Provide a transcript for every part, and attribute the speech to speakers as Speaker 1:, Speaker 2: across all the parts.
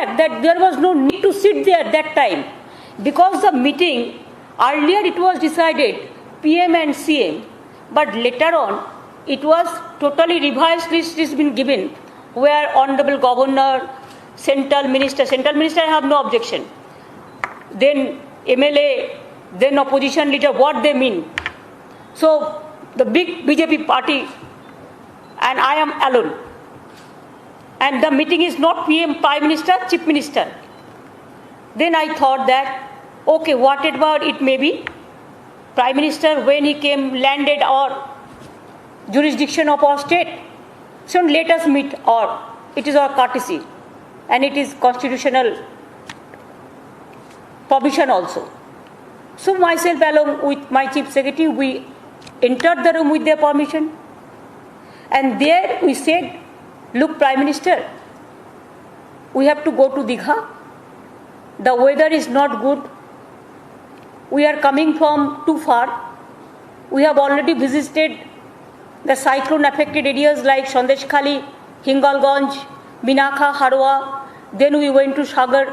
Speaker 1: that there was no need to sit there at that time, because the meeting earlier it was decided PM and CM, but later on it was totally revised list is been given, where Honorable Governor, Central Minister I have no objection, then MLA, then opposition leader, what they mean. So the big BJP party and I am alone. And the meeting is not PM, Prime Minister, Chief Minister. Then I thought that, okay, whatever it may be, Prime Minister, when he came, landed our jurisdiction of our state, so let us meet, or it is our courtesy, and it is constitutional provision also. So myself along with my Chief Secretary, we entered the room with their permission, and there we said, look, Prime Minister, we have to go to Digha. The weather is not good. We are coming from too far. We have already visited the cyclone affected areas like Sandeshkhali, Hingalganj, Minakha, Harwa. Then we went to Sagar,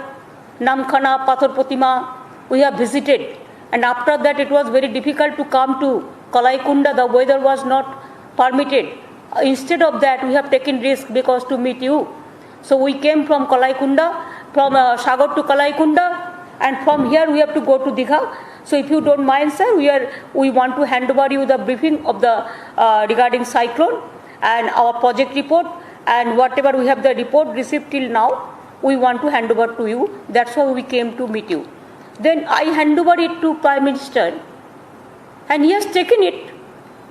Speaker 1: Namkhana, Pathor Protima. We have visited. And after that it was very difficult to come to Kalaikunda. The weather was not permitted. Instead of that, we have taken risk because to meet you. So we came from Kalaikunda, from Sagar to Kalaikunda, and from here we have to go to Digha. So if you don't mind, sir, we want to hand over you the briefing of the regarding cyclone and our project report, and whatever we have the report received till now, we want to hand over to you. That's why we came to meet you. Then I hand over it to Prime Minister, and he has taken it.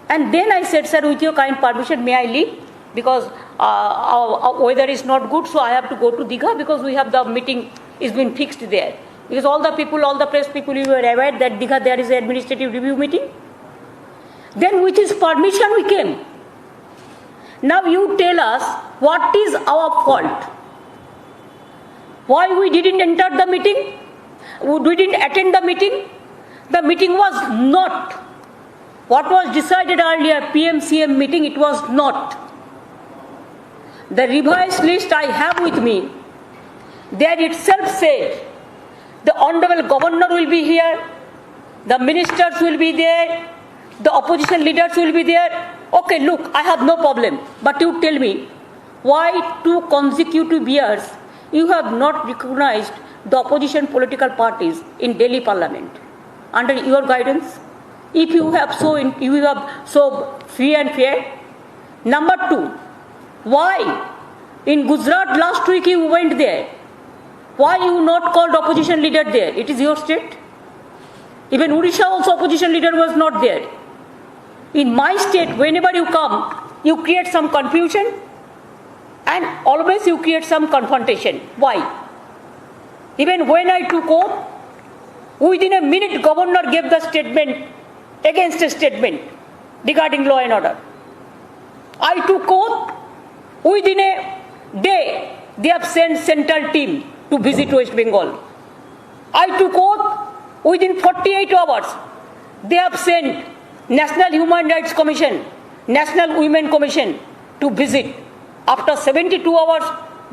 Speaker 1: And then I said, sir, with your kind permission, may I leave? Because our weather is not good, so I have to go to Digha, because we have the meeting is been fixed there. Because all the people, all the press people, you were aware that Digha there is an administrative review meeting. Then with his permission we came. Now you tell us what is our fault? Why we didn't enter the meeting? We didn't attend the meeting? The meeting was not what was decided earlier, PM-CM meeting, it was not. The revised list I have with me, there itself said, the Honorable Governor will be here, the ministers will be there, the opposition leaders will be there. Okay, look, I have no problem. But you tell me, why 2 consecutive years you have not recognized the opposition political parties in Delhi Parliament under your guidance? If you have so free and fair. Number 2, why in Gujarat last week you went there? Why you not called opposition leader there? It is your state. Even Odisha also opposition leader was not there. In my state, whenever you come, you create some confusion and always you create some confrontation. Why? Even when I took oath, within a minute governor gave the statement against a statement regarding law and order. I took oath, within a day they have sent central team to visit West Bengal. I took oath, within 48 hours they have sent National Human Rights Commission, National Women Commission to visit. After 72 hours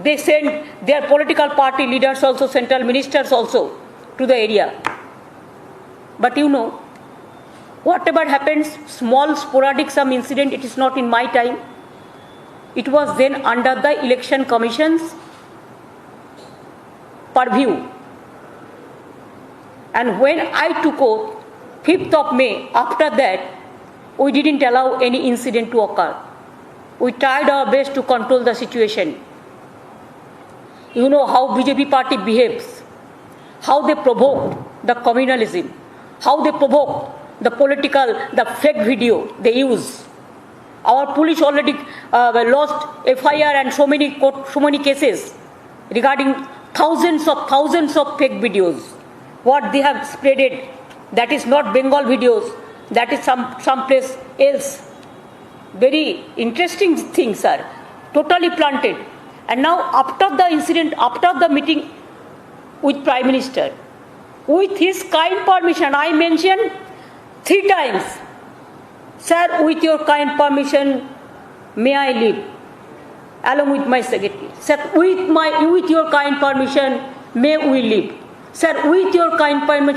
Speaker 1: they sent their political party leaders also, central ministers also to the area. But you know, whatever happens, small sporadic some incident, it is not in my time. It was then under the Election Commission's purview. And when I took oath, 5th of May, after that, we didn't allow any incident to occur. We tried our best to control the situation. You know how BJP party behaves, how they provoke the communalism, how they provoke the political, the fake video they use. Our police already lost FIR and so many cases regarding thousands of fake videos. What they have spreaded, that is not Bengal videos, that is some place else. Very interesting things are totally planted. And now after the incident, after the meeting with Prime Minister, with his kind permission, I mentioned 3 times, sir, with your kind permission, may I leave, along with my secretaries. Sir, with your kind permission, may we leave. Sir, with your kind permission.